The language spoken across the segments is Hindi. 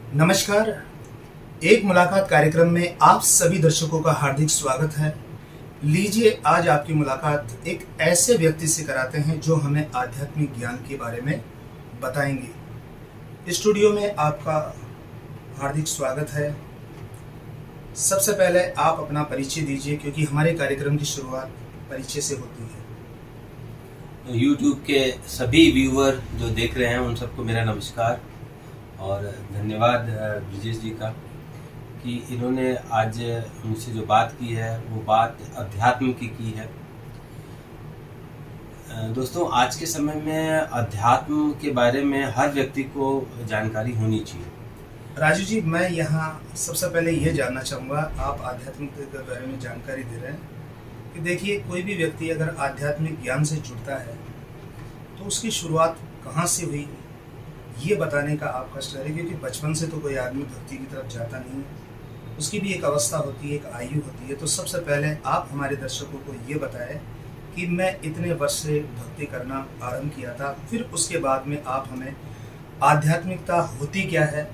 नमस्कार। एक मुलाकात कार्यक्रम में आप सभी दर्शकों का हार्दिक स्वागत है। लीजिए, आज आपकी मुलाकात एक ऐसे व्यक्ति से कराते हैं जो हमें आध्यात्मिक ज्ञान के बारे में बताएंगे। स्टूडियो में आपका हार्दिक स्वागत है। सबसे पहले आप अपना परिचय दीजिए, क्योंकि हमारे कार्यक्रम की शुरुआत परिचय से होती है। YouTube के सभी व्यूअर जो देख रहे हैं उन सबको मेरा नमस्कार और धन्यवाद ब्रिजेश जी का कि इन्होंने आज मुझसे जो बात की है वो बात अध्यात्म की है। दोस्तों, आज के समय में अध्यात्म के बारे में हर व्यक्ति को जानकारी होनी चाहिए। राजू जी, मैं यहाँ सबसे पहले ये जानना चाहूँगा, आप आध्यात्मिक के बारे में जानकारी दे रहे हैं कि देखिए, कोई भी व्यक्ति अगर आध्यात्मिक ज्ञान से जुड़ता है तो उसकी शुरुआत कहाँ से हुई, ये बताने का आप कष्ट करें, क्योंकि बचपन से तो कोई आदमी भक्ति की तरफ जाता नहीं है। उसकी भी एक अवस्था होती है, एक आयु होती है। तो सबसे पहले आप हमारे दर्शकों को ये बताएं कि मैं इतने वर्ष से भक्ति करना आरंभ किया था, फिर उसके बाद में आप हमें आध्यात्मिकता होती क्या है,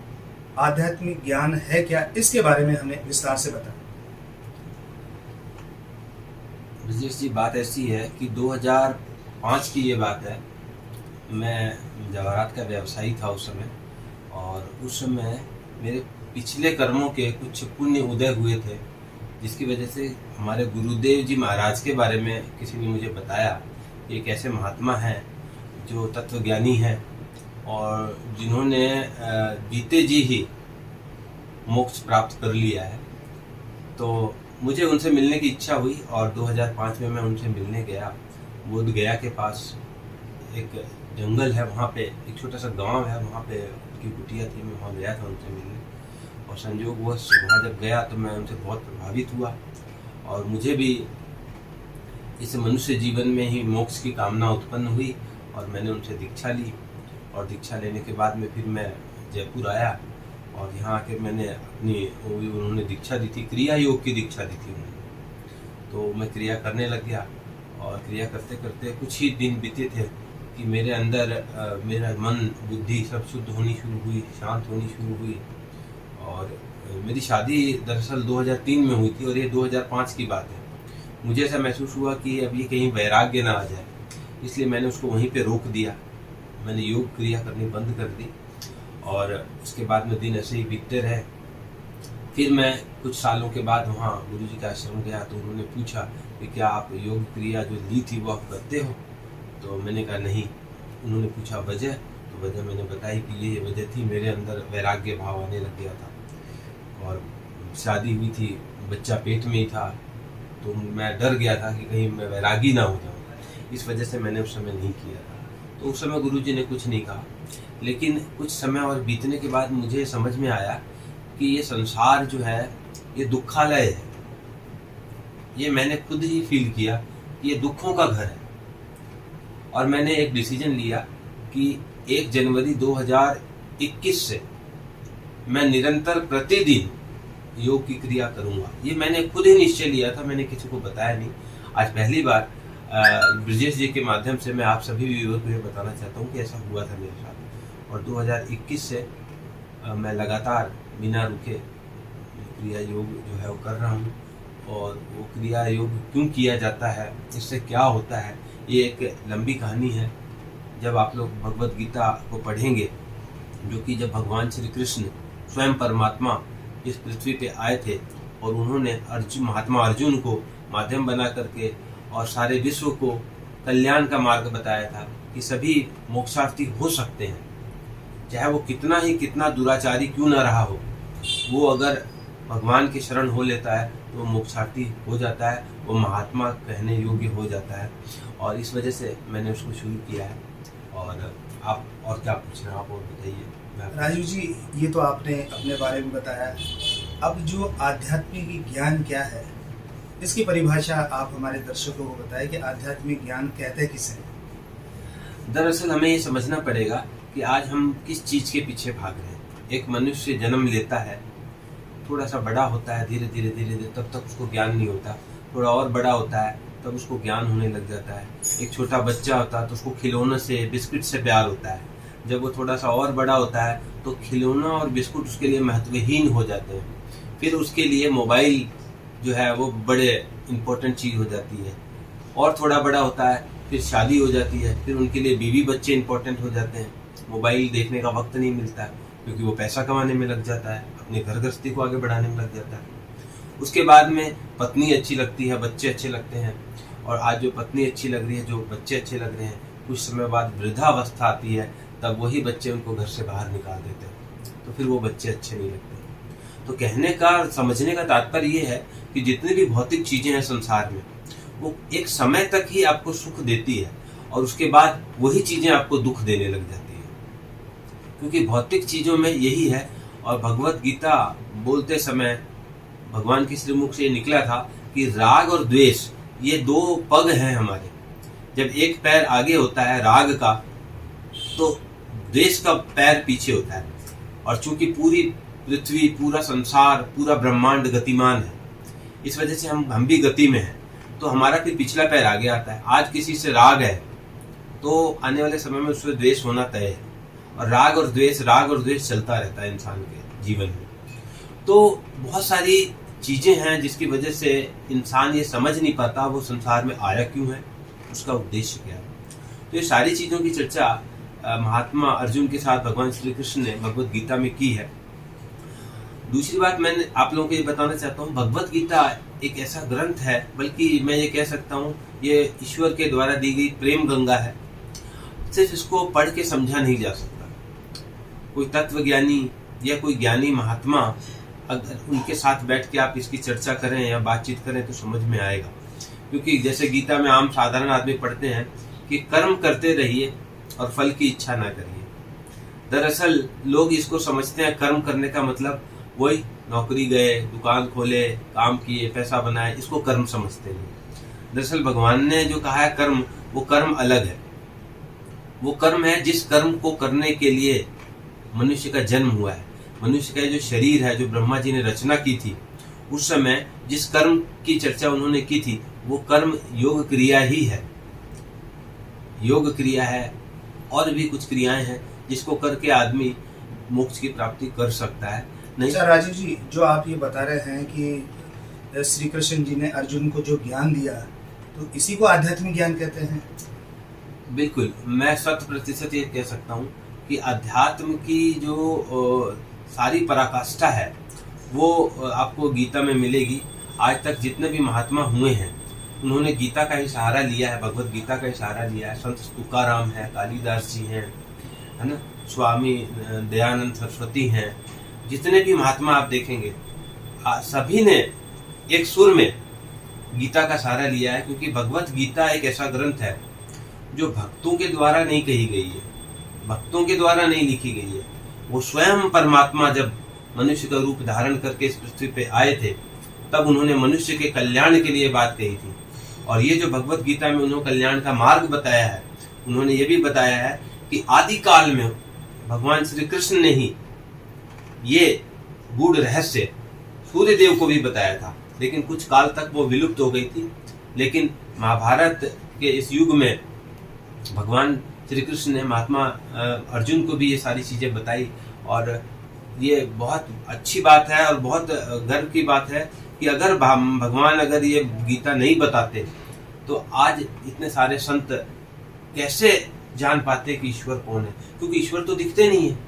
आध्यात्मिक ज्ञान है क्या, इसके बारे में हमें विस्तार से बताएं। ब्रिजेश जी, बात ऐसी है कि 2005 की ये बात है। मैं जवाहरात का व्यवसायी था उस समय, और उस समय मेरे पिछले कर्मों के कुछ पुण्य उदय हुए थे, जिसकी वजह से हमारे गुरुदेव जी महाराज के बारे में किसी ने मुझे बताया कि एक ऐसे महात्मा हैं जो तत्वज्ञानी हैं और जिन्होंने बीते जी ही मोक्ष प्राप्त कर लिया है। तो मुझे उनसे मिलने की इच्छा हुई और 2005 में मैं उनसे मिलने गया। बोध गया के पास एक जंगल है, वहाँ पे एक छोटा सा गांव है, वहाँ पे उनकी कुटिया थी। मैं वहाँ गया था उनसे मिलने, और संयोगवश वहाँ जब गया तो मैं उनसे बहुत प्रभावित हुआ, और मुझे भी इस मनुष्य जीवन में ही मोक्ष की कामना उत्पन्न हुई, और मैंने उनसे दीक्षा ली। और दीक्षा लेने के बाद में फिर मैं जयपुर आया, और यहाँ आकर मैंने उन्होंने दीक्षा दी थी, क्रिया योग की दीक्षा दी थी उन्होंने। तो मैं क्रिया करने लग गया, और क्रिया करते करते कुछ ही दिन बीते थे कि मेरे अंदर मेरा मन बुद्धि सब शुद्ध होनी शुरू हुई, शांत होनी शुरू हुई। और मेरी शादी दरअसल 2003 में हुई थी, और ये 2005 की बात है। मुझे ऐसा महसूस हुआ कि अब ये कहीं वैराग्य ना आ जाए, इसलिए मैंने उसको वहीं पे रोक दिया। मैंने योग क्रिया करनी बंद कर दी, और उसके बाद में दिन ऐसे ही बीतते रहे। फिर मैं कुछ सालों के बाद वहाँ गुरुजी का आश्रम गया, तो उन्होंने पूछा कि क्या आप योग क्रिया जो ली थी वो आप करते हो? तो मैंने कहा नहीं। उन्होंने पूछा वजह, तो वजह मैंने बताई कि ये वजह थी, मेरे अंदर वैराग्य भाव आने लग गया था, और शादी हुई थी, बच्चा पेट में ही था, तो मैं डर गया था कि कहीं मैं वैरागी ना हो जाऊँ। इस वजह से मैंने उस समय नहीं किया था। तो उस समय गुरुजी ने कुछ नहीं कहा, लेकिन कुछ समय और बीतने के बाद मुझे समझ में आया कि ये संसार जो है ये दुखालय है। ये मैंने खुद ही फील किया कि ये दुखों का घर है। और मैंने एक डिसीजन लिया कि 1 जनवरी 2021 से मैं निरंतर प्रतिदिन योग की क्रिया करूंगा। ये मैंने खुद ही निश्चय लिया था, मैंने किसी को बताया नहीं। आज पहली बार ब्रिजेश जी के माध्यम से मैं आप सभी व्यूअर को ये बताना चाहता हूँ कि ऐसा हुआ था मेरे साथ। और 2021 से मैं लगातार बिना रुके क्रिया योग जो है वो कर रहा हूँ। और वो क्रिया योग क्यों किया जाता है, इससे क्या होता है, ये एक लंबी कहानी है। जब आप लोग भगवत गीता को पढ़ेंगे, जो कि जब भगवान श्री कृष्ण स्वयं परमात्मा इस पृथ्वी पे आए थे, और उन्होंने महात्मा अर्जुन को माध्यम बना करके और सारे विश्व को कल्याण का मार्ग बताया था कि सभी मोक्षार्थी हो सकते हैं, चाहे वो कितना दुराचारी क्यों ना रहा हो, वो अगर भगवान की शरण हो लेता है तो वो मोक्षार्थी हो जाता है, वो महात्मा कहने योग्य हो जाता है। और इस वजह से मैंने उसको शुरू किया है। और आप और क्या पूछ रहे हैं, आप और बताइए। राजू जी, ये तो आपने अपने बारे में बताया। अब जो आध्यात्मिक ज्ञान क्या है, इसकी परिभाषा आप हमारे दर्शकों को बताएं कि आध्यात्मिक ज्ञान कहते किसे? दरअसल हमें ये समझना पड़ेगा कि आज हम किस चीज के पीछे भाग रहे हैं। एक मनुष्य जन्म लेता है, थोड़ा सा बड़ा होता है, धीरे धीरे तब तक उसको ज्ञान नहीं होता। थोड़ा और बड़ा होता है तब उसको ज्ञान होने लग जाता है। एक छोटा बच्चा होता है तो उसको खिलौने से, बिस्किट से प्यार होता है। जब वो थोड़ा सा और बड़ा होता है तो खिलौना और बिस्कुट उसके लिए महत्वहीन हो जाते हैं। फिर उसके लिए मोबाइल जो है वो बड़े इम्पोर्टेंट चीज़ हो जाती है। और थोड़ा बड़ा होता है फिर शादी हो जाती है, फिर उनके लिए बीवी बच्चे इम्पोर्टेंट हो जाते हैं। मोबाइल देखने का वक्त नहीं मिलता है क्योंकि वो पैसा कमाने में लग जाता है, अपने घर गृहस्थी को आगे बढ़ाने में लग जाता है। उसके बाद में पत्नी अच्छी लगती है, बच्चे अच्छे लगते हैं, और आज जो पत्नी अच्छी लग रही है, जो बच्चे अच्छे लग रहे हैं, कुछ समय बाद वृद्धावस्था आती है, तब वही बच्चे उनको घर से बाहर निकाल देते हैं, तो फिर वो बच्चे अच्छे नहीं लगते। तो कहने का, समझने का तात्पर्य ये है कि जितनी भी भौतिक चीजें हैं संसार में, वो एक समय तक ही आपको सुख देती है और उसके बाद वही चीजें आपको दुख देने लग जाती है, क्योंकि भौतिक चीजों में यही है। और भगवत गीता बोलते समय भगवान की श्रीमुख से निकला था कि राग और द्वेष ये दो पग हैं हमारे। जब एक पैर आगे होता है राग का, तो द्वेष का पैर पीछे होता है। और चूंकि पूरी पृथ्वी, पूरा संसार, पूरा ब्रह्मांड गतिमान है, इस वजह से हम भी गति में हैं, तो हमारा फिर पिछला पैर आगे आता है। आज किसी से राग है तो आने वाले समय में उससे द्वेष होना तय है, और राग और द्वेष चलता रहता है इंसान के जीवन में। तो बहुत सारी चीजें हैं जिसकी वजह से इंसान ये समझ नहीं पाता वो संसार में आया क्यों है, उसका उद्देश्य क्या है। तो ये सारी चीजों की चर्चा महात्मा अर्जुन के साथ भगवान श्री कृष्ण ने भगवत गीता में की है। दूसरी बात मैं आप लोगों को ये बताना चाहता हूँ, भगवत गीता एक ऐसा ग्रंथ है, बल्कि मैं ये कह सकता हूँ ये ईश्वर के द्वारा दी गई प्रेम गंगा है। सिर्फ इसको पढ़ के समझा नहीं जा सकता। कोई तत्वज्ञानी या कोई ज्ञानी महात्मा अगर उनके साथ बैठ के आप इसकी चर्चा करें या बातचीत करें तो समझ में आएगा। क्योंकि जैसे गीता में आम साधारण आदमी पढ़ते हैं कि कर्म करते रहिए और फल की इच्छा ना करिए। दरअसल लोग इसको समझते हैं कर्म करने का मतलब वही नौकरी गए, दुकान खोले, काम किए, पैसा बनाए, इसको कर्म समझते हैं। दरअसल भगवान ने जो कहा है कर्म, वो कर्म अलग है। वो कर्म है जिस कर्म को करने के लिए मनुष्य का जन्म हुआ है। मनुष्य का जो शरीर है, जो ब्रह्मा जी ने रचना की थी, उस समय जिस कर्म की चर्चा उन्होंने की थी वो कर्म योग क्रिया ही है। योग क्रिया है और भी कुछ क्रियाएं हैं जिसको करके आदमी मोक्ष की प्राप्ति कर सकता है। नहीं। अच्छा राजीव जी, जो आप ये बता रहे हैं कि श्री कृष्ण जी ने अर्जुन को जो ज्ञान दिया, तो इसी को आध्यात्मिक ज्ञान कहते हैं? बिल्कुल, मैं 100% ये कह सकता हूँ कि अध्यात्म की जो सारी पराकाष्ठा है वो आपको गीता में मिलेगी। आज तक जितने भी महात्मा हुए हैं उन्होंने गीता का ही सहारा लिया है, भगवत गीता का ही सहारा लिया है। संत तुकाराम है, कालिदास जी हैं, है ना, स्वामी दयानंद सरस्वती हैं, जितने भी महात्मा आप देखेंगे सभी ने एक सुर में गीता का सहारा लिया है। क्योंकि भगवत गीता एक ऐसा ग्रंथ है जो भक्तों के द्वारा नहीं कही गई है, भक्तों के द्वारा नहीं लिखी गई है। वो स्वयं परमात्मा जब मनुष्य का रूप धारण करके इस पृथ्वी पे आए थे तब उन्होंने मनुष्य के कल्याण के लिए बात कही थी। और ये जो भगवत गीता में उन्होंने कल्याण का मार्ग बताया है, उन्होंने ये भी बताया है कि आदि काल में भगवान श्री कृष्ण ने ही ये गूढ़ रहस्य सूर्य देव को भी बताया था, लेकिन कुछ काल तक वो विलुप्त हो गई थी। लेकिन महाभारत के इस युग में भगवान श्री कृष्ण ने महात्मा अर्जुन को भी ये सारी चीजें बताई। और ये बहुत अच्छी बात है और बहुत गर्व की बात है कि अगर भगवान अगर ये गीता नहीं बताते तो आज इतने सारे संत कैसे जान पाते कि ईश्वर कौन है। क्योंकि ईश्वर तो दिखते नहीं है,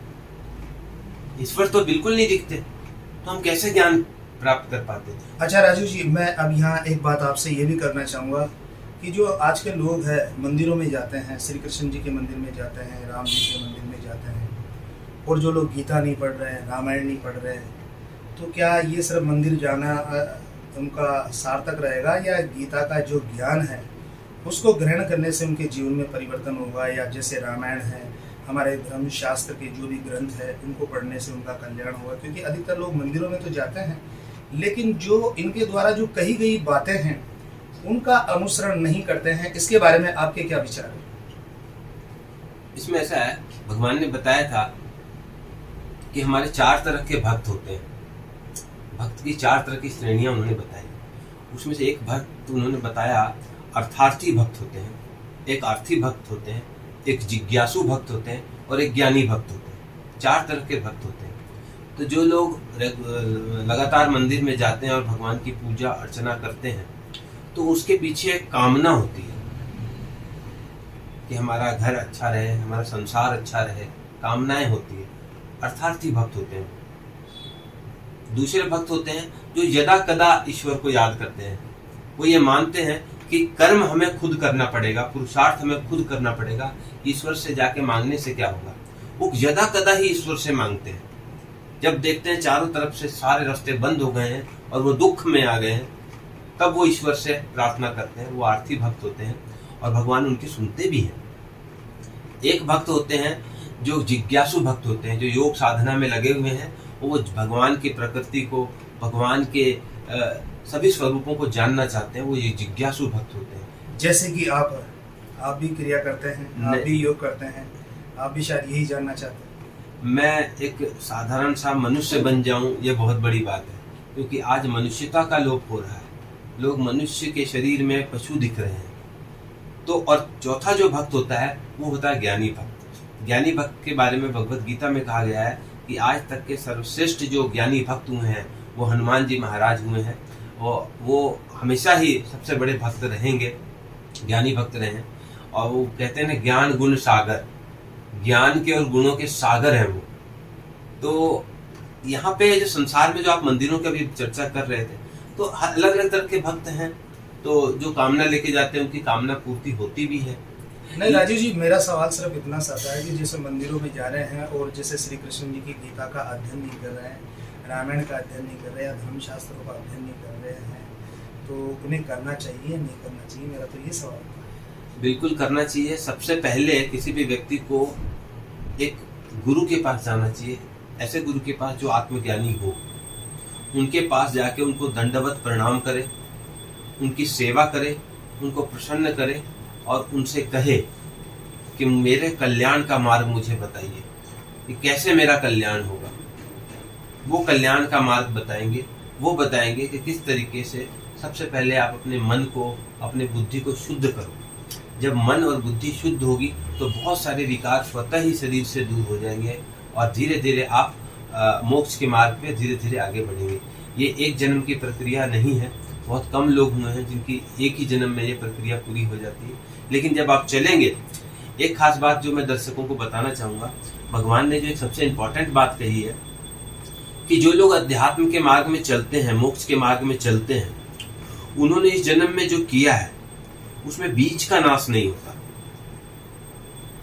ईश्वर तो बिल्कुल नहीं दिखते, तो हम कैसे ज्ञान प्राप्त कर पाते। अच्छा राजीव जी, मैं अब यहाँ एक बात आपसे ये भी करना चाहूँगा कि जो आज के लोग हैं मंदिरों में जाते हैं, श्री कृष्ण जी के मंदिर में जाते हैं, राम जी के मंदिर में जाते हैं, और जो लोग गीता नहीं पढ़ रहे हैं, रामायण नहीं पढ़ रहे हैं, तो क्या ये सिर्फ मंदिर जाना उनका सार्थक रहेगा, या गीता का जो ज्ञान है उसको ग्रहण करने से उनके जीवन में परिवर्तन होगा? या जैसे रामायण है, हमारे धर्म शास्त्र के जो भी ग्रंथ है उनको पढ़ने से उनका कल्याण होगा? क्योंकि अधिकतर लोग मंदिरों में तो जाते हैं लेकिन जो इनके द्वारा जो कही गई बातें हैं उनका अनुसरण नहीं करते हैं। इसके बारे में आपके क्या विचार है? इसमें ऐसा है, भगवान ने बताया था कि हमारे 4 तरह के भक्त होते हैं। भक्त की 4 तरह की श्रेणियां उन्होंने बताई। उसमें से एक भक्त उन्होंने बताया अर्थार्थी भक्त होते हैं, एक आर्थी भक्त होते हैं, एक जिज्ञासु भक्त होते हैं और एक ज्ञानी भक्त होते हैं। 4 तरह के भक्त होते हैं। तो जो लोग लगातार मंदिर में जाते हैं और भगवान की पूजा अर्चना करते हैं, तो उसके पीछे एक कामना होती है कि हमारा घर अच्छा रहे, हमारा संसार अच्छा रहे, कामनाएं होती है, अर्थार्थी भक्त होते हैं। दूसरे भक्त होते हैं जो यदा कदा ईश्वर को याद करते हैं। वो ये मानते हैं कि कर्म हमें खुद करना पड़ेगा, पुरुषार्थ हमें खुद करना पड़ेगा, ईश्वर से जाके मांगने से क्या होगा। वो यदा कदा ही ईश्वर से मांगते हैं। जब देखते हैं चारों तरफ से सारे रास्ते बंद हो गए हैं और वो दुख में आ गए हैं, तब वो ईश्वर से प्रार्थना करते हैं। वो आर्थी भक्त होते हैं और भगवान उनकी सुनते भी हैं। एक भक्त होते हैं जो जिज्ञासु भक्त होते हैं, जो योग साधना में लगे हुए हैं। वो भगवान की प्रकृति को, भगवान के सभी स्वरूपों को जानना चाहते हैं। वो ये जिज्ञासु भक्त होते हैं। जैसे कि आप भी क्रिया करते हैं, आप भी योग करते हैं, आप भी शायद यही जानना चाहते हैं। मैं एक साधारण सा मनुष्य बन जाऊं, ये बहुत बड़ी बात है, क्योंकि आज मनुष्यता का लोप हो रहा है। लोग मनुष्य के शरीर में पशु दिख रहे हैं। तो और चौथा जो भक्त होता है वो होता है ज्ञानी भक्त। ज्ञानी भक्त के बारे में भगवत गीता में कहा गया है कि आज तक के सर्वश्रेष्ठ जो ज्ञानी भक्त हुए हैं वो हनुमान जी महाराज हुए हैं। वो हमेशा ही सबसे बड़े भक्त रहेंगे, ज्ञानी भक्त रहे हैं। और वो कहते हैं ना, ज्ञान गुण सागर, ज्ञान के और गुणों के सागर हैं वो। तो यहाँ पे जो संसार में जो आप मंदिरों की भी चर्चा कर रहे थे, तो अलग अलग तरह के भक्त हैं। तो जो कामना लेके जाते हैं उनकी कामना पूर्ति होती भी है। नहीं राजीव जी, मेरा सवाल सिर्फ इतना सा था कि जैसे मंदिरों में जा रहे हैं और जैसे श्री कृष्ण जी की गीता का अध्ययन नहीं कर रहे हैं, रामायण का अध्ययन नहीं कर रहे हैं, धर्मशास्त्रों का अध्ययन नहीं कर रहे हैं, तो उन्हें करना चाहिए या नहीं करना चाहिए? मेरा तो ये सवाल था। बिल्कुल करना चाहिए। सबसे पहले किसी भी व्यक्ति को एक गुरु के पास जाना चाहिए, ऐसे गुरु के पास जो आत्मज्ञानी हो। उनके पास जाके उनको दंडवत प्रणाम करे, उनकी सेवा करे, उनको प्रसन्न करे और उनसे कहे कि मेरे कल्याण का मार्ग मुझे बताइए कि कैसे मेरा कल्याण होगा। वो कल्याण का मार्ग बताएंगे। वो बताएंगे कि किस तरीके से सबसे पहले आप अपने मन को, अपने बुद्धि को शुद्ध करो। जब मन और बुद्धि शुद्ध होगी तो बहुत सारे विकार स्वतः ही शरीर से दूर हो जाएंगे और धीरे धीरे आप मोक्ष के मार्ग पे धीरे धीरे आगे बढ़ेंगे। ये एक जन्म की प्रक्रिया नहीं है। बहुत कम लोग हुए हैं जिनकी एक ही जन्म में ये प्रक्रिया पूरी हो जाती है। लेकिन जब आप चलेंगे, एक खास बात जो मैं दर्शकों को बताना चाहूँगा, भगवान ने जो एक सबसे इम्पोर्टेंट बात कही है कि जो लोग अध्यात्म के मार्ग में चलते हैं, मोक्ष के मार्ग में चलते हैं, उन्होंने इस जन्म में जो किया है उसमें बीज का नाश नहीं होता।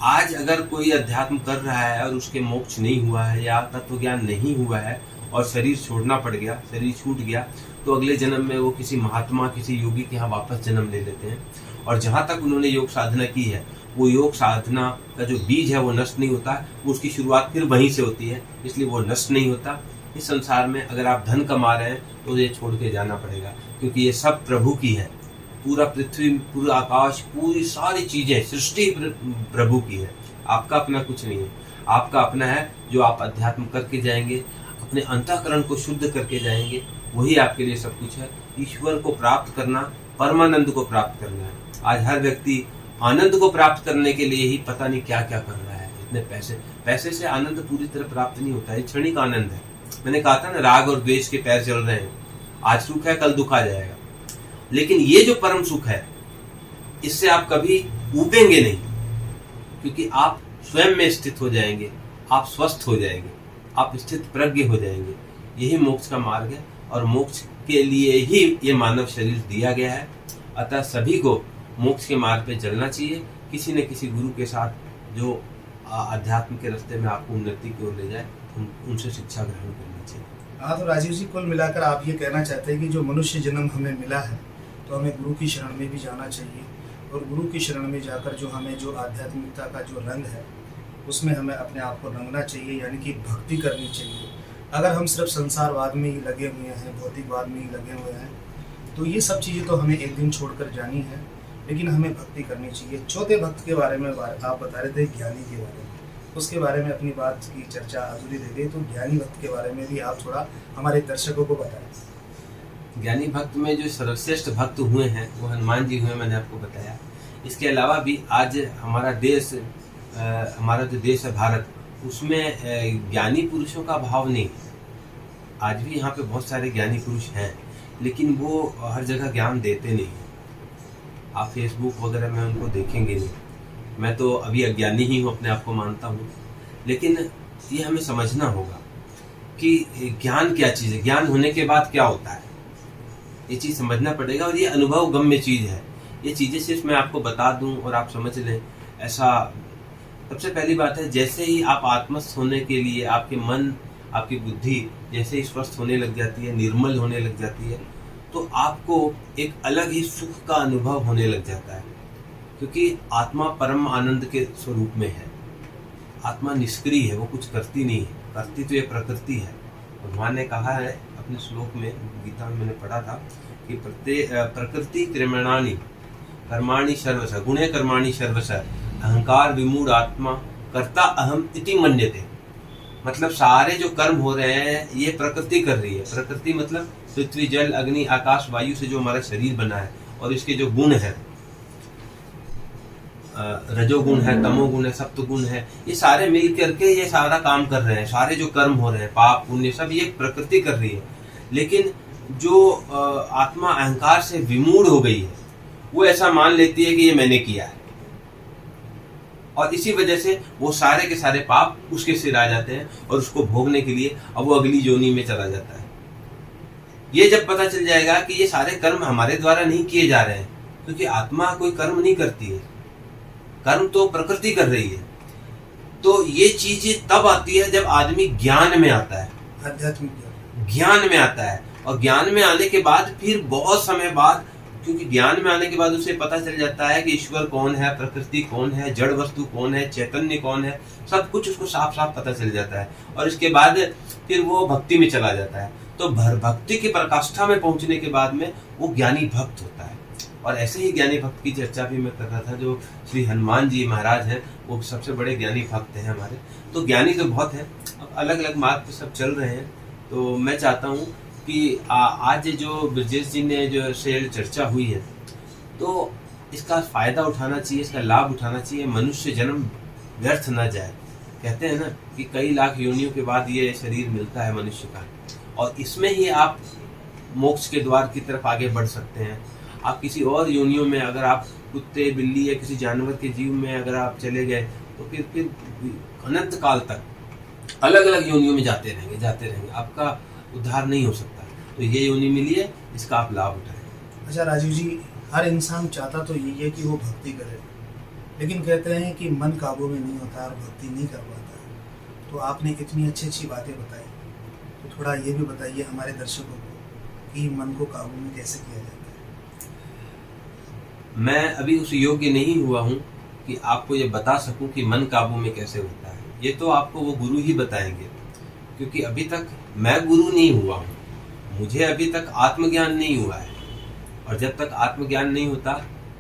आज अगर कोई अध्यात्म कर रहा है और उसके मोक्ष नहीं हुआ है या तत्व ज्ञान नहीं हुआ है और शरीर छोड़ना पड़ गया, शरीर छूट गया, तो अगले जन्म में वो किसी महात्मा, किसी योगी के यहाँ वापस जन्म ले लेते हैं। और जहाँ तक उन्होंने योग साधना की है, वो योग साधना का जो बीज है वो नष्ट नहीं होता, उसकी शुरुआत फिर वहीं से होती है, इसलिए वो नष्ट नहीं होता। इस संसार में अगर आप धन कमा रहे हैं तो ये छोड़ के जाना पड़ेगा, क्योंकि ये सब प्रभु की है। पूरा पृथ्वी, पूरा आकाश, पूरी सारी चीजें, सृष्टि प्रभु की है। आपका अपना कुछ नहीं है। आपका अपना है जो आप अध्यात्म करके जाएंगे, अपने अंतःकरण को शुद्ध करके जाएंगे, वही आपके लिए सब कुछ है। ईश्वर को प्राप्त करना, परमानंद को प्राप्त करना है। आज हर व्यक्ति आनंद को प्राप्त करने के लिए ही पता नहीं क्या क्या कर रहा है। इतने पैसे से आनंद पूरी तरह प्राप्त नहीं होता है, क्षणिक आनंद है। मैंने कहा था ना, राग और द्वेष के पैर चल रहे हैं। आज सुख है, कल दुख आ जाएगा। लेकिन ये जो परम सुख है, इससे आप कभी ऊबेंगे नहीं, क्योंकि आप स्वयं में स्थित हो जाएंगे, आप स्वस्थ हो जाएंगे, आप स्थित प्रज्ञ हो जाएंगे। यही मोक्ष का मार्ग है और मोक्ष के लिए ही ये मानव शरीर दिया गया है। अतः सभी को मोक्ष के मार्ग पे चलना चाहिए, किसी न किसी गुरु के साथ जो अध्यात्म के रास्ते में आपको उन्नति की ओर ले जाए, उनसे शिक्षा ग्रहण करनी चाहिए। हाँ, तो राजीव जी, कुल मिलाकर आप ये कहना चाहते हैं कि जो मनुष्य जन्म हमें मिला है तो हमें गुरु की शरण में भी जाना चाहिए, और गुरु की शरण में जाकर जो हमें जो आध्यात्मिकता का जो रंग है उसमें हमें अपने आप को रंगना चाहिए, यानी कि भक्ति करनी चाहिए। अगर हम सिर्फ संसारवाद में ही लगे हुए हैं, भौतिकवाद में ही लगे हुए हैं, तो ये सब चीज़ें तो हमें एक दिन छोड़कर जानी है, लेकिन हमें भक्ति करनी चाहिए। चौथे भक्त के बारे में आप बता रहे थे, ज्ञानी के बारे में, उसके बारे में अपनी बात की चर्चा अधूरी रह गई, तो ज्ञानी भक्त के बारे में भी आप थोड़ा हमारे दर्शकों को बताएं। ज्ञानी भक्त में जो सर्वश्रेष्ठ भक्त हुए हैं वो हनुमान जी हुए, मैंने आपको बताया। इसके अलावा भी आज हमारा देश हमारा जो देश है भारत, उसमें ज्ञानी पुरुषों का अभाव नहीं है। आज भी यहाँ पे बहुत सारे ज्ञानी पुरुष हैं, लेकिन वो हर जगह ज्ञान देते नहीं हैं। आप फेसबुक वगैरह में उनको देखेंगे नहीं। मैं तो अभी अज्ञानी ही हूँ, अपने आप को मानता हूँ, लेकिन ये हमें समझना होगा कि ज्ञान क्या चीज़ है, ज्ञान होने के बाद क्या होता है, ये चीज़ समझना पड़ेगा। और ये अनुभव गम्य चीज़ है। ये चीज़ें सिर्फ मैं आपको बता दूं और आप समझ लें, ऐसा सबसे पहली बात है। जैसे ही आप आत्मस्थ होने के लिए आपके मन, आपकी बुद्धि जैसे ही स्वस्थ होने लग जाती है, निर्मल होने लग जाती है, तो आपको एक अलग ही सुख का अनुभव होने लग जाता है। क्योंकि आत्मा परम आनंद के स्वरूप में है। आत्मा निष्क्रिय है, वो कुछ करती नहीं है, करती तो ये प्रकृति है। भगवान ने कहा है अपने श्लोक में, गीता में मैंने पढ़ा था कि प्रकृति क्रमणानि कर्माणि सर्वश गुणे कर्माणि सर्वश अहंकार विमूढ़ आत्मा कर्ता अहम इति मन्यते। मतलब सारे जो कर्म हो रहे हैं ये प्रकृति कर रही है। प्रकृति मतलब पृथ्वी, जल, अग्नि, आकाश, वायु से जो हमारा शरीर बना है, और इसके जो गुण है, रजोगुण है, तमोगुण है, सप्तगुण है, ये सारे मिल करके ये सारा काम कर रहे हैं। सारे जो कर्म हो रहे हैं, पाप पुण्य, सब ये प्रकृति कर रही है। लेकिन जो आत्मा अहंकार से विमूढ़ हो गई है, वो ऐसा मान लेती है कि ये मैंने किया है, और इसी वजह से वो सारे के सारे पाप उसके सिर आ जाते हैं, और उसको भोगने के लिए अब वो अगली योनि में चला जाता है। ये जब पता चल जाएगा कि ये सारे कर्म हमारे द्वारा नहीं किए जा रहे हैं, क्योंकि आत्मा कोई कर्म नहीं करती है, कर्म तो प्रकृति कर रही है, तो ये चीजें तब आती है जब आदमी ज्ञान में आता है, आध्यात्मिक ज्ञान में आता है। और ज्ञान में आने के बाद फिर बहुत समय बाद, क्योंकि ज्ञान में आने के बाद उसे पता चल जाता है कि ईश्वर कौन है, प्रकृति कौन है, जड़ वस्तु कौन है, चैतन्य कौन है, सब कुछ उसको साफ साफ पता चल जाता है। और इसके बाद फिर वो भक्ति में चला जाता है। तो भक्ति की पराकाष्ठा में पहुंचने के बाद में वो ज्ञानी भक्त होता है। और ऐसे ही ज्ञानी भक्त की चर्चा भी मैं कर रहा था, जो श्री हनुमान जी महाराज हैं, वो सबसे बड़े ज्ञानी भक्त हैं हमारे। तो ज्ञानी तो बहुत है, अब अलग अलग मार्ग पे सब चल रहे हैं। तो मैं चाहता हूँ कि आज जो ब्रजेश जी ने जो से चर्चा हुई है, तो इसका फायदा उठाना चाहिए, इसका लाभ उठाना चाहिए। मनुष्य जन्म व्यर्थ न जाए। कहते हैं ना कि कई लाख योनियों के बाद ये शरीर मिलता है मनुष्य का, और इसमें ही आप मोक्ष के द्वार की तरफ आगे बढ़ सकते हैं। आप किसी और योनियों में, अगर आप कुत्ते, बिल्ली या किसी जानवर के जीव में अगर आप चले गए, तो फिर अनंत काल तक अलग अलग योनियों में जाते रहेंगे, आपका उद्धार नहीं हो सकता। तो ये योनि मिली है, इसका आप लाभ उठाएं। अच्छा राजीव जी, हर इंसान चाहता तो यही है कि वो भक्ति करे, लेकिन कहते हैं कि मन काबू में नहीं होता और भक्ति नहीं कर पाता। तो आपने इतनी अच्छी अच्छी बातें बताई, तो थोड़ा ये भी बताइए हमारे दर्शकों को कि मन को काबू में कैसे किया जाता है। मैं अभी उस योग्य नहीं हुआ हूँ कि आपको ये बता सकूं कि मन काबू में कैसे होता है। ये तो आपको वो गुरु ही बताएंगे, क्योंकि अभी तक मैं गुरु नहीं हुआ हूँ, मुझे अभी तक आत्मज्ञान नहीं हुआ है। और जब तक आत्मज्ञान नहीं होता,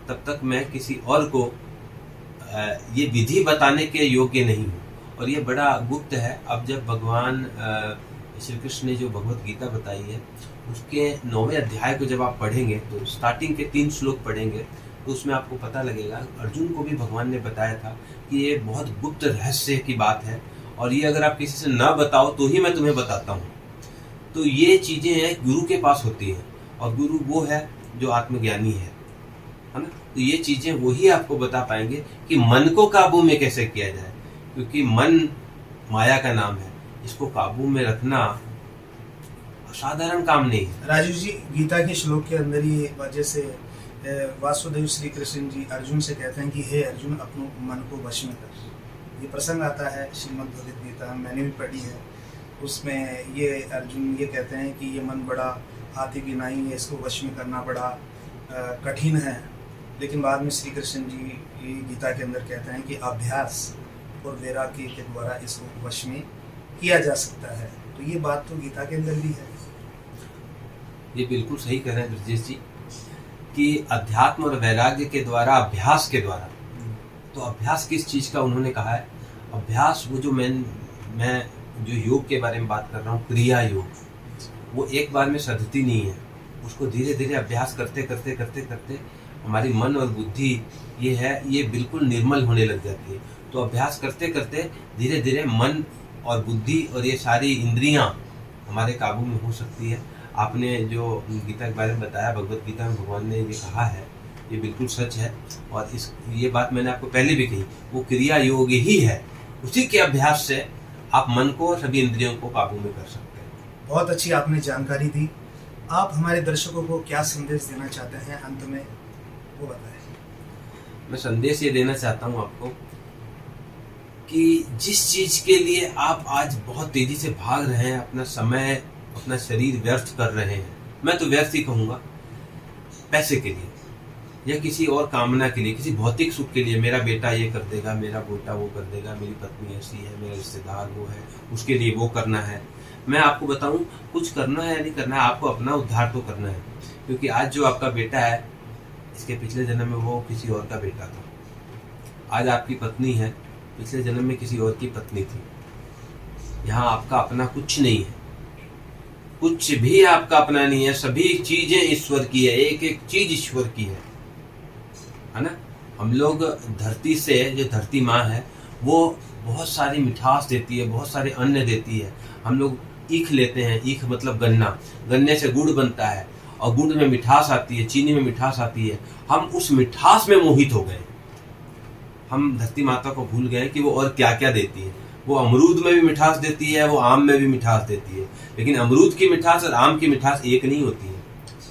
तब तक मैं किसी और को ये विधि बताने के योग्य नहीं हूँ। और ये बड़ा गुप्त है। अब जब भगवान श्री कृष्ण ने जो भगवत गीता बताई है, उसके 9वें अध्याय को जब आप पढ़ेंगे, तो स्टार्टिंग के 3 श्लोक पढ़ेंगे, तो उसमें आपको पता लगेगा, अर्जुन को भी भगवान ने बताया था कि ये बहुत गुप्त रहस्य की बात है, और ये अगर आप किसी से न बताओ तो ही मैं तुम्हें बताता हूँ। तो ये चीज़ें हैं गुरु के पास होती हैं, और गुरु वो है जो आत्मज्ञानी है ना। तो ये चीज़ें वही आपको बता पाएंगे कि मन को काबू में कैसे किया जाए, क्योंकि मन माया का नाम है, इसको काबू में रखना साधारण काम नहीं है। राजीव जी, गीता के श्लोक के अंदर ही वजह से वासुदेव श्री कृष्ण जी अर्जुन से कहते हैं कि हे अर्जुन, अपने मन को वश में कर। ये प्रसंग आता है श्रीमद् भगवद गीता, मैंने भी पढ़ी है। उसमें ये अर्जुन ये कहते हैं कि ये मन बड़ा हाथी की नाई है, इसको वश में करना बड़ा कठिन है। लेकिन बाद में श्री कृष्ण जी गीता के अंदर कहते हैं कि अभ्यास और वैराग्य के द्वारा इसको वश में किया जा सकता है। तो ये बात तो गीता के अंदर भी है। ये बिल्कुल सही कह रहे हैं ब्रजेश जी कि अध्यात्म और वैराग्य के द्वारा, अभ्यास के द्वारा। तो अभ्यास किस चीज़ का उन्होंने कहा है? अभ्यास वो जो मैं जो योग के बारे में बात कर रहा हूँ, क्रिया योग, वो एक बार में सधती नहीं है। उसको धीरे धीरे अभ्यास करते करते करते करते हमारी मन और बुद्धि ये बिल्कुल निर्मल होने लग जाती है। तो अभ्यास करते करते धीरे धीरे मन और बुद्धि और ये सारी इंद्रियां हमारे काबू में हो सकती है। आपने जो गीता के बारे में बताया, भगवत गीता में भगवान ने ये कहा है, ये बिल्कुल सच है। और ये बात मैंने आपको पहले भी कही, वो क्रिया योग ही है। उसी के अभ्यास से आप मन को और सभी इंद्रियों को काबू में कर सकते हैं। बहुत अच्छी आपने जानकारी दी। आप हमारे दर्शकों को क्या संदेश देना चाहते हैं अंत में, वो बताएं। मैं संदेश ये देना चाहता हूँ आपको कि जिस चीज के लिए आप आज बहुत तेजी से भाग रहे हैं, अपना समय अपना शरीर व्यर्थ कर रहे हैं, मैं तो व्यर्थ ही कहूँगा, पैसे के लिए या किसी और कामना के लिए, किसी भौतिक सुख के लिए, मेरा बेटा ये कर देगा, मेरा बेटा वो कर देगा, मेरी पत्नी ऐसी है, मेरा रिश्तेदार वो है, उसके लिए वो करना है। मैं आपको बताऊं, कुछ करना है या नहीं करना है, आपको अपना उद्धार तो करना है। क्योंकि आज जो आपका बेटा है, इसके पिछले जन्म में वो किसी और का बेटा था। आज आपकी पत्नी है, पिछले जन्म में किसी और की पत्नी थी। यहाँ आपका अपना कुछ नहीं है, कुछ भी आपका अपना नहीं है। सभी चीजें ईश्वर की है, एक एक चीज ईश्वर की है ना। हम लोग धरती से, जो धरती माँ है, वो बहुत सारी मिठास देती है, बहुत सारे अन्न देती है। हम लोग ईख लेते हैं, ईख मतलब गन्ना, गन्ने से गुड़ बनता है और गुड़ में मिठास आती है, चीनी में मिठास आती है। हम उस मिठास में मोहित हो गए। हम धरती माता को भूल गए कि वो और क्या क्या देती है। वो अमरूद में भी मिठास देती है, वो आम में भी मिठास देती है, लेकिन अमरूद की मिठास और आम की मिठास एक नहीं होती है,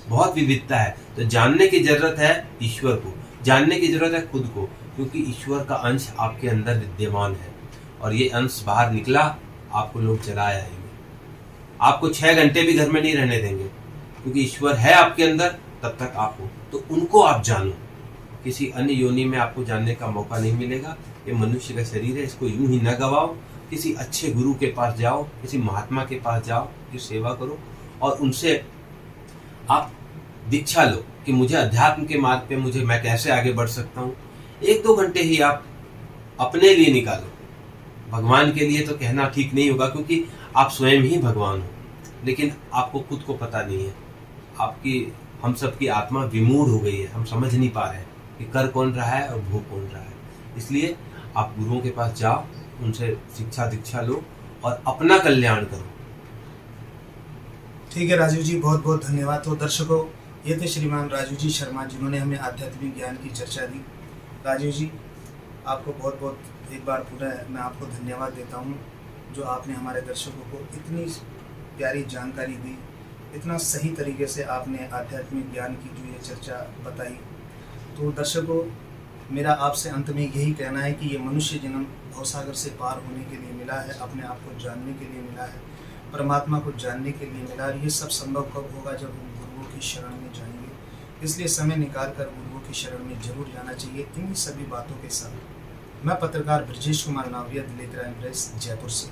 बहुत विविधता है। तो जानने की जरूरत है ईश्वर को, जानने की जरूरत है खुद को, क्योंकि ईश्वर का अंश आपके अंदर विद्यमान है और ये अंश बाहर निकला, आपको लोग जला आएंगे। आपको 6 घंटे भी घर में नहीं रहने देंगे, क्योंकि ईश्वर है आपके अंदर, तब तक आप हो। तो उनको आप जानो, किसी अन्य योनि में आपको जानने का मौका नहीं मिलेगा। ये मनुष्य का शरीर है, इसको यूं ही न गवाओ। किसी अच्छे गुरु के पास जाओ, किसी महात्मा के पास जाओ, की सेवा करो और उनसे आप दीक्षा लो कि मुझे अध्यात्म के मार्ग पे मैं कैसे आगे बढ़ सकता हूँ। 1-2 घंटे ही आप अपने लिए निकालो। भगवान के लिए तो कहना ठीक नहीं होगा, क्योंकि आप स्वयं ही भगवान हो, लेकिन आपको खुद को पता नहीं है। हम सबकी आत्मा विमूढ़ हो गई है, हम समझ नहीं पा रहे हैं कि कर कौन रहा है और भोग कौन रहा है। इसलिए आप गुरुओं के पास जाओ, उनसे शिक्षा दीक्षा लो और अपना कल्याण करो। ठीक है राजू जी, बहुत बहुत धन्यवाद। तो दर्शकों, ये थे श्रीमान राजू जी शर्मा, जिन्होंने हमें आध्यात्मिक ज्ञान की चर्चा दी। राजू जी, आपको बहुत बहुत एक बार पुनः मैं आपको धन्यवाद देता हूँ, जो आपने हमारे दर्शकों को इतनी प्यारी जानकारी दी, इतना सही तरीके से आपने आध्यात्मिक ज्ञान की जो ये चर्चा बताई। तो दर्शकों, मेरा आपसे अंत में यही कहना है कि ये मनुष्य जन्म भवसागर से पार होने के लिए मिला है, अपने आप को जानने के लिए मिला है, परमात्मा को जानने के लिए मिला। और ये सब संभव कब होगा, जब हम गुरुओं की शरण में जाएंगे। इसलिए समय निकाल कर गुरुओं की शरण में जरूर जाना चाहिए। इन्हीं सभी बातों के साथ मैं पत्रकार ब्रजेश कुमार नाविया, दिल्ली क्राइम प्रेस, जयपुर से।